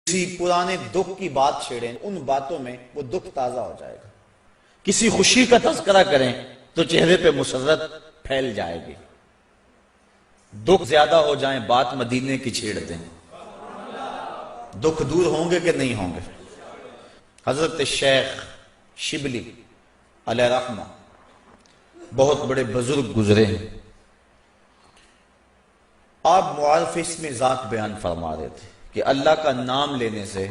کسی پرانے دکھ کی بات چھیڑیں، ان باتوں میں وہ دکھ تازہ ہو جائے گا۔ کسی خوشی کا تذکرہ کریں تو چہرے پہ مسرت پھیل جائے گی۔ دکھ زیادہ ہو جائیں، بات مدینے کی چھیڑ دیں، دکھ دور ہوں گے کہ نہیں ہوں گے؟ حضرت شیخ شبلی علیہ رحمہ بہت بڑے بزرگ گزرے ہیں۔ آپ معارف اسم ذات بیان فرما رہے تھے کہ اللہ کا نام لینے سے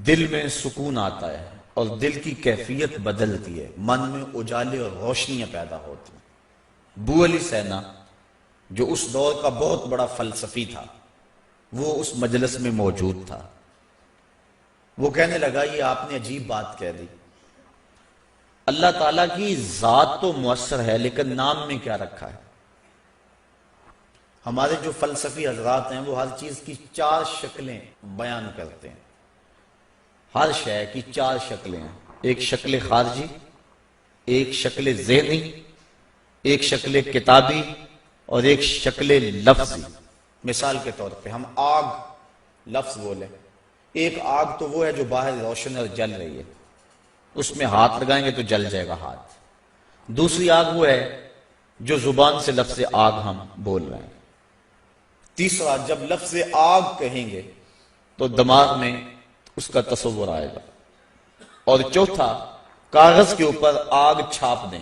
دل میں سکون آتا ہے اور دل کی کیفیت بدلتی ہے، من میں اجالے اور روشنیاں پیدا ہوتی ہیں۔ بو علی سینا جو اس دور کا بہت بڑا فلسفی تھا، وہ اس مجلس میں موجود تھا۔ وہ کہنے لگا یہ آپ نے عجیب بات کہہ دی، اللہ تعالیٰ کی ذات تو مؤثر ہے لیکن نام میں کیا رکھا ہے؟ ہمارے جو فلسفی حضرات ہیں وہ ہر چیز کی 4 شکلیں بیان کرتے ہیں، ہر شے کی 4 شکلیں ہیں، ایک شکل خارجی، ایک شکل ذہنی، ایک شکل کتابی اور ایک شکل لفظی۔ مثال کے طور پہ ہم آگ لفظ بولیں، ایک آگ تو وہ ہے جو باہر روشن اور جل رہی ہے، اس میں ہاتھ لگائیں گے تو جل جائے گا ہاتھ۔ دوسری آگ وہ ہے جو زبان سے لفظ آگ ہم بول رہے ہیں۔ تیسرا، جب لفظ آگ کہیں گے تو دماغ میں اس کا تصور آئے گا۔ اور چوتھا، کاغذ کے اوپر آگ چھاپ دیں،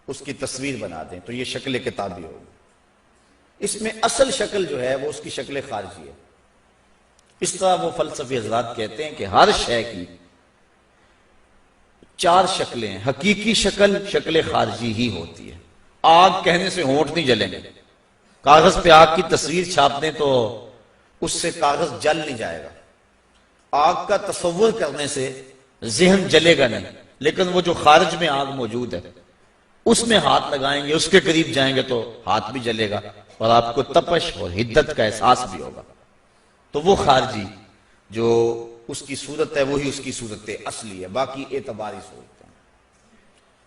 اس کی تصویر بنا دیں تو یہ شکل کتابی ہوگی۔ اس میں اصل شکل جو ہے وہ اس کی شکل خارجی ہے۔ اس طرح وہ فلسفی حضرات کہتے ہیں کہ ہر شے کی 4 شکلیں ہیں، حقیقی شکل شکل خارجی ہی ہوتی ہے۔ آگ کہنے سے ہونٹ نہیں جلیں گے، کاغذ پہ آگ کی تصویر چھاپ دیں تو اس سے کاغذ جل نہیں جائے گا۔ آگ کا تصور کرنے سے ذہن جلے گا نہیں، لیکن وہ جو خارج میں آگ موجود ہے اس میں ہاتھ لگائیں گے، اس کے قریب جائیں گے تو ہاتھ بھی جلے گا اور آپ کو تپش اور حدت کا احساس بھی ہوگا۔ تو وہ خارجی جو اس کی صورت ہے وہی اس کی صورت اصلی ہے، باقی اعتباری صورت ہے۔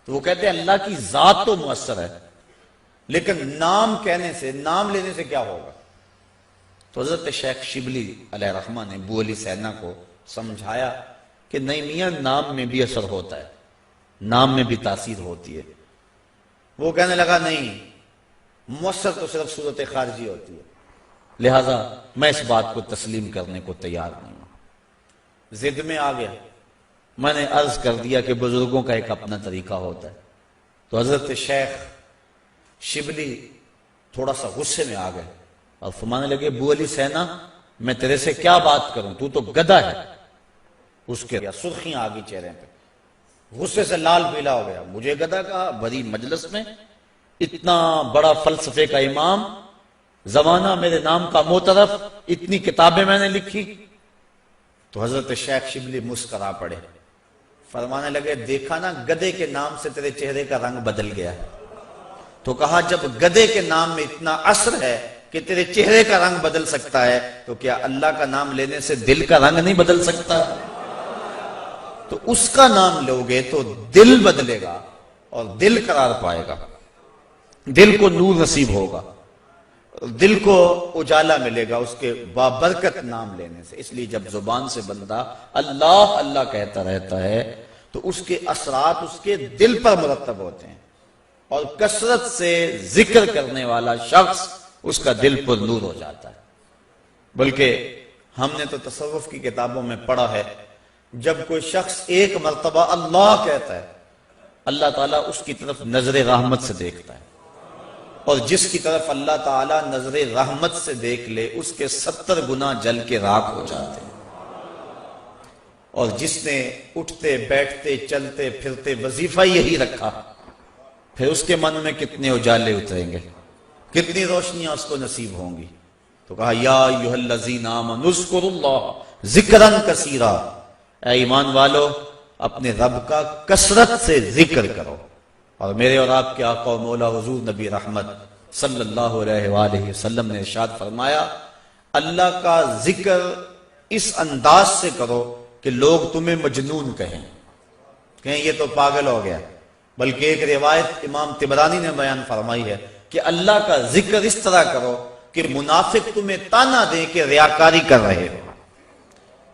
تو وہ کہتے ہیں اللہ کی ذات تو مؤثر ہے لیکن نام کہنے سے، نام لینے سے کیا ہوگا؟ تو حضرت شیخ شبلی علیہ رحمہ نے بو علی سینا کو سمجھایا کہ نہیں میاں، نام میں بھی اثر ہوتا ہے، نام میں بھی تاثیر ہوتی ہے۔ وہ کہنے لگا نہیں، مؤثر تو صرف صورت خارجی ہوتی ہے، لہذا میں اس بات کو تسلیم کرنے کو تیار نہیں ہوں۔ ضد میں آ گیا، میں نے عرض کر دیا کہ بزرگوں کا ایک اپنا طریقہ ہوتا ہے۔ تو حضرت شیخ شبلی تھوڑا سا غصے میں آ گئے اور فرمانے لگے بو علی سینا، میں تیرے سے کیا بات کروں، تو گدھا ہے۔ اس کے سرخیاں آ گئی چہرے پہ، غصے سے لال پیلا ہو گیا۔ مجھے گدھا کہا بڑی مجلس میں، اتنا بڑا فلسفے کا امام، زمانہ میرے نام کا معترف، اتنی کتابیں میں نے لکھی۔ تو حضرت شیخ شبلی مسکرا پڑے، فرمانے لگے دیکھا نا، گدھے کے نام سے تیرے چہرے کا رنگ بدل گیا۔ تو کہا جب گدھے کے نام میں اتنا اثر ہے کہ تیرے چہرے کا رنگ بدل سکتا ہے تو کیا اللہ کا نام لینے سے دل کا رنگ نہیں بدل سکتا؟ تو اس کا نام لوگے تو دل بدلے گا اور دل قرار پائے گا، دل کو نور نصیب ہوگا، دل کو اجالا ملے گا اس کے بابرکت نام لینے سے۔ اس لیے جب زبان سے بندہ اللہ اللہ کہتا رہتا ہے تو اس کے اثرات اس کے دل پر مرتب ہوتے ہیں، اور کثرت سے ذکر کرنے والا شخص اس کا دل پر نور ہو جاتا ہے۔ بلکہ ہم نے تو تصوف کی کتابوں میں پڑھا ہے، جب کوئی شخص ایک مرتبہ اللہ کہتا ہے، اللہ تعالیٰ اس کی طرف نظر رحمت سے دیکھتا ہے، اور جس کی طرف اللہ تعالیٰ نظر رحمت سے دیکھ لے اس کے 70 گنا جل کے راکھ ہو جاتے ہیں۔ اور جس نے اٹھتے بیٹھتے چلتے پھرتے وظیفہ یہی رکھا، پھر اس کے من میں کتنے اجالے اتریں گے، کتنی روشنیاں اس کو نصیب ہوں گی۔ تو کہا یا ایھا الذین آمنوا اذکروا اللہ ذکرا کثیرا، اے ایمان والو اپنے رب کا کثرت سے ذکر کرو۔ اور میرے اور آپ کے آقا و مولا حضور نبی رحمت صلی اللہ علیہ وآلہ وسلم نے ارشاد فرمایا، اللہ کا ذکر اس انداز سے کرو کہ لوگ تمہیں مجنون کہیں یہ تو پاگل ہو گیا۔ بلکہ ایک روایت امام طبرانی نے بیان فرمائی ہے کہ اللہ کا ذکر اس طرح کرو کہ منافق تمہیں تانا دیں کہ ریاکاری کر رہے ہو۔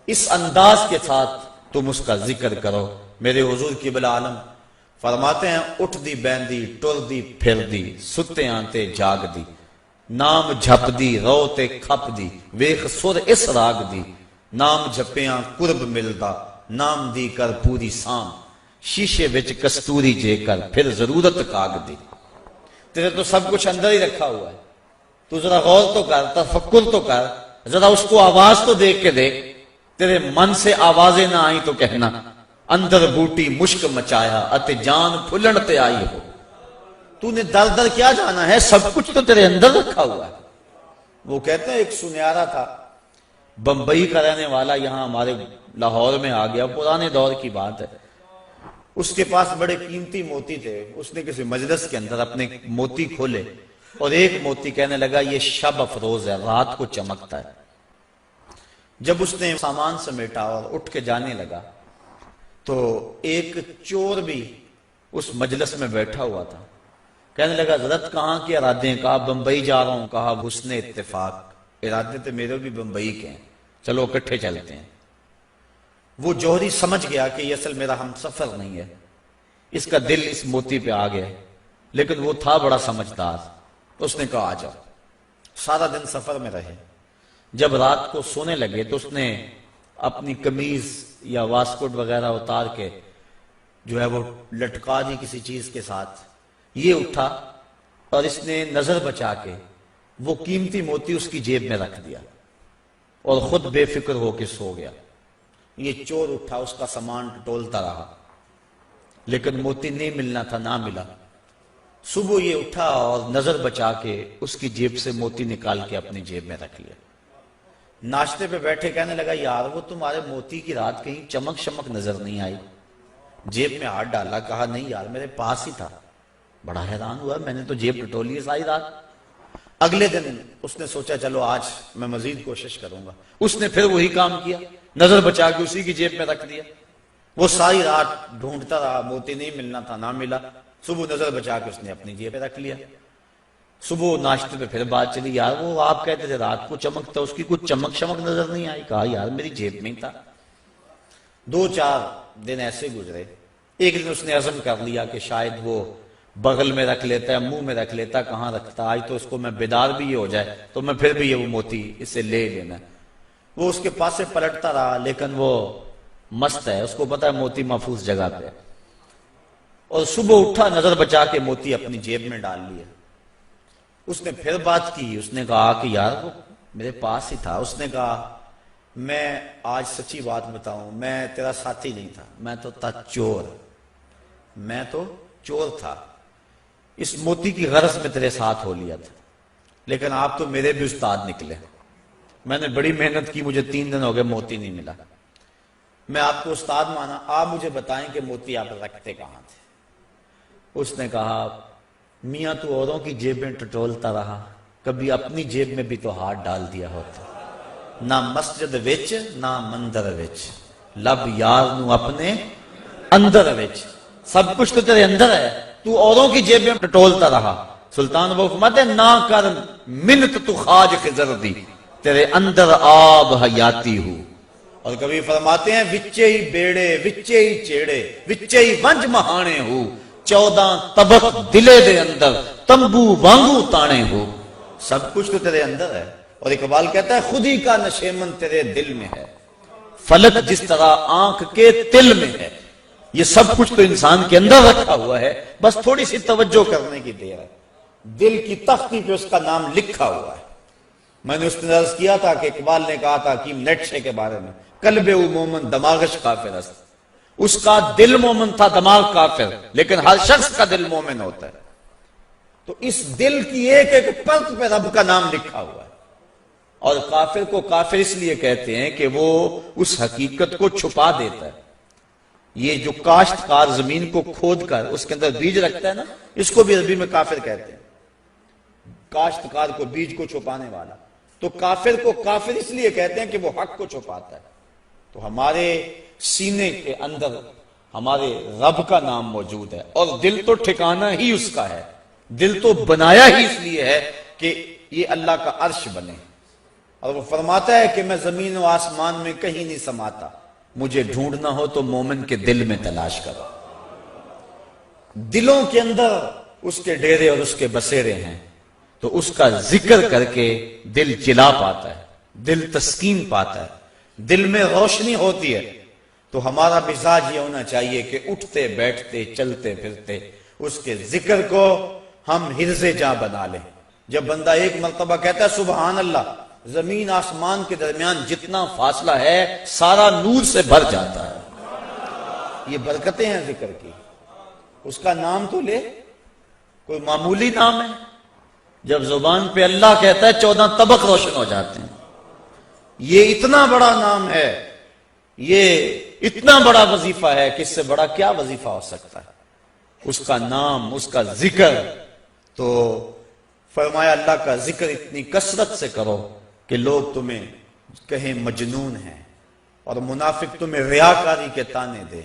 اس انداز کے ساتھ تم اس کا ذکر کرو۔ میرے حضور قبلہ عالم فرماتے ہیں اٹھ دی بیندی ٹر دی پھر دی ستے آنتے جاگ دی نام جھپ دی رو تے کھپ دی ویخ سر اس راگ دی نام جھپیاں قرب ملدا نام دی کر پوری سام شیشے وچ کستوری جے کر پھر ضرورت کاگ دی۔ تیرے تو سب کچھ اندر ہی رکھا ہوا ہے، تو ذرا غور تو کر، تفکر تو کر، ذرا اس کو آواز تو دیکھ کے دیکھ۔ تیرے من سے آوازیں نہ آئیں تو کہنا اندر بوٹی مشک مچایا اتے جان پھلن تے آئی ہو۔ تو نے در در کیا جانا ہے، سب کچھ تو تیرے اندر رکھا ہوا ہے۔ وہ کہتے ہیں ایک سنیارا تھا، بمبئی کا رہنے والا، یہاں ہمارے لاہور میں آ گیا، پرانے دور کی بات ہے۔ اس کے پاس بڑے قیمتی موتی تھے، اس نے کسی مجلس کے اندر اپنے موتی کھولے اور ایک موتی کہنے لگا یہ شب افروز ہے، رات کو چمکتا ہے۔ جب اس نے سامان سمیٹا اور اٹھ کے جانے لگا تو ایک چور بھی اس مجلس میں بیٹھا ہوا تھا، کہنے لگا حضرت کہاں کے ارادے ہیں؟ کہا بمبئی جا رہا ہوں۔ کہا حسن اتفاق، ارادے تو میرے بھی بمبئی کے ہیں، چلو اکٹھے چلتے ہیں۔ وہ جوہری سمجھ گیا کہ یہ اصل میرا ہم سفر نہیں ہے، اس کا دل اس موتی پہ آ گیا، لیکن وہ تھا بڑا سمجھدار۔ اس نے کہا آ جاؤ۔ سارا دن سفر میں رہے، جب رات کو سونے لگے تو اس نے اپنی قمیض یا واسکٹ وغیرہ اتار کے جو ہے وہ لٹکا دی کسی چیز کے ساتھ۔ یہ اٹھا اور اس نے نظر بچا کے وہ قیمتی موتی اس کی جیب میں رکھ دیا اور خود بے فکر ہو کے سو گیا۔ یہ چور اٹھا، اس کا سامان ٹٹولتا رہا، لیکن موتی نہیں ملنا تھا، نہ ملا۔ صبح یہ اٹھا اور نظر بچا کے اس کی جیب سے موتی نکال کے اپنی جیب میں رکھ لیا۔ ناشتے پہ بیٹھے کہنے لگا یار وہ تمہارے موتی کی رات کہیں چمک شمک نظر نہیں آئی؟ جیب میں ہاتھ ڈالا، کہا نہیں یار میرے پاس ہی تھا۔ بڑا حیران ہوا، میں نے تو جیب ٹٹولی ہے ساری رات۔ اگلے دن اس نے سوچا چلو آج میں مزید کوشش کروں گا۔ اس نے پھر وہی کام کیا، نظر بچا کے اسی کی جیب میں رکھ دیا۔ وہ ساری رات ڈھونڈتا رہا، موتی نہیں ملنا تھا، نہ ملا۔ صبح نظر بچا کے اس نے اپنی جیب میں رکھ لیا۔ صبح ناشتے پہ پھر بات چلی، یار وہ آپ کہتے تھے رات کو چمکتا، اس کی کچھ چمک شمک نظر نہیں آئی؟ کہا یار میری جیب میں ہی تھا۔ 2-4 دن ایسے گزرے۔ ایک دن اس نے عزم کر لیا کہ شاید وہ بغل میں رکھ لیتا ہے، منہ میں رکھ لیتا، کہاں رکھتا، آج تو اس کو میں بیدار بھی یہ ہو جائے تو میں پھر بھی یہ وہ موتی اسے لے لینا۔ وہ اس کے پاس سے پلٹتا رہا، لیکن وہ مست ہے، اس کو پتا ہے موتی محفوظ جگہ پہ۔ اور صبح اٹھا، نظر بچا کے موتی اپنی جیب میں ڈال لیا۔ اس نے پھر بات کی، اس نے کہا کہ یار وہ میرے پاس ہی تھا۔ اس نے کہا میں آج سچی بات بتاؤں، میں تیرا ساتھی نہیں تھا، میں تو تھا چور، میں تو چور تھا۔ اس موتی کی غرض میں تیرے ساتھ ہو لیا تھا، لیکن آپ تو میرے بھی استاد نکلے۔ میں نے بڑی محنت کی، مجھے 3 دن ہو گئے موتی نہیں ملا۔ میں آپ کو استاد مانا، آپ مجھے بتائیں کہ موتی آپ رکھتے کہاں تھے؟ اس نے کہا میاں تو اوروں کی جیب میں ٹٹولتا رہا، کبھی اپنی جیب میں بھی تو ہاتھ ڈال دیا ہوتا، نہ مسجد وچ نہ مندر وچ، لب یار نو اپنے اندر وچ۔ سب کچھ تو تیرے اندر ہے، تو اوروں کی جیب میں ٹٹولتا رہا۔ سلطان وہ فرماتے ہیں نہ کر منت تو خواج خضر دی، تیرے اندر آب حیاتی ہو۔ اور کبھی فرماتے ہیں وچے ہی بیڑے وچے ہی چیڑے وچے ہی ونج مہانے ہو، 14 طبق دلے دے اندر تمبو وانگو تانے ہو۔ سب کچھ تو تیرے اندر ہے۔ اور اقبال کہتا ہے خود ہی کا نشیمن تیرے دل میں ہے، فلک جس طرح آنکھ کے تل میں ہے۔ یہ سب کچھ تو انسان کے اندر رکھا ہوا ہے، بس تھوڑی سی توجہ کرنے کی دیر ہے۔ دل کی تختی پہ اس کا نام لکھا ہوا ہے۔ میں نے اس نے عرض کیا تھا کہ اقبال نے کہا تھا حکیم نیٹشے کے بارے میں، قلب او مومن دماغش کافر است۔ اس کا دل مومن تھا، دماغ کافر، لیکن ہر شخص کا دل مومن ہوتا ہے۔ تو اس دل کی ایک ایک پرت پہ رب کا نام لکھا ہوا ہے۔ اور کافر کو کافر اس لیے کہتے ہیں کہ وہ اس حقیقت کو چھپا دیتا ہے۔ یہ جو کاشتکار زمین کو کھود کر اس کے اندر بیج رکھتا ہے نا، اس کو بھی عربی میں کافر کہتے ہیں، کاشتکار کو، بیج کو چھپانے والا۔ تو کافر کو کافر اس لیے کہتے ہیں کہ وہ حق کو چھپاتا ہے۔ تو ہمارے سینے کے اندر ہمارے رب کا نام موجود ہے، اور دل تو ٹھکانہ ہی اس کا ہے۔ دل تو بنایا ہی اس لیے ہے کہ یہ اللہ کا عرش بنے۔ اور وہ فرماتا ہے کہ میں زمین و آسمان میں کہیں نہیں سماتا، مجھے ڈھونڈنا ہو تو مومن کے دل میں تلاش کرو۔ دلوں کے اندر اس کے ڈیرے اور اس کے بسیرے ہیں، تو اس کا ذکر کر کے دل چلا پاتا ہے، دل تسکین پاتا ہے، دل میں روشنی ہوتی ہے۔ تو ہمارا مزاج یہ ہونا چاہیے کہ اٹھتے بیٹھتے چلتے پھرتے اس کے ذکر کو ہم حرز جاں بنا لیں۔ جب بندہ ایک مرتبہ کہتا ہے سبحان اللہ، زمین آسمان کے درمیان جتنا فاصلہ ہے سارا نور سے بھر جاتا ہے۔ یہ برکتیں ہیں ذکر کی۔ اس کا نام تو لے، کوئی معمولی نام ہے؟ جب زبان پہ اللہ کہتا ہے 14 طبق روشن ہو جاتے ہیں۔ یہ اتنا بڑا نام ہے، یہ اتنا بڑا وظیفہ ہے کہ اس سے بڑا کیا وظیفہ ہو سکتا ہے؟ اس کا نام، اس کا ذکر۔ تو فرمایا اللہ کا ذکر اتنی کثرت سے کرو کہ لوگ تمہیں کہیں مجنون ہیں، اور منافق تمہیں ریاکاری کے تانے دے۔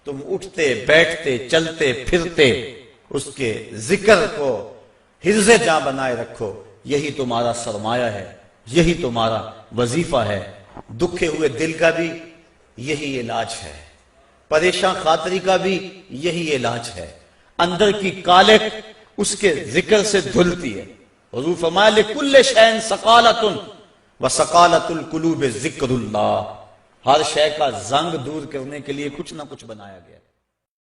تم اٹھتے بیٹھتے چلتے پھرتے اس کے ذکر کو حرز جاں بنائے رکھو، یہی تمہارا سرمایہ ہے، یہی تمہارا وظیفہ ہے۔ دکھے ہوئے دل کا بھی یہی علاج ہے، پریشان خاطری کا بھی یہی علاج ہے۔ اندر کی کالک اس کے ذکر سے دھلتی ہے۔ حضور فرمایا لِكُلِّ شَيْءٍ سَقَالَةٌ وَسَقَالَةُ الْقُلُوبِ ذِكْرُ اللَّهِ، ہر شے کا زنگ دور کرنے کے لیے کچھ نہ کچھ بنایا گیا۔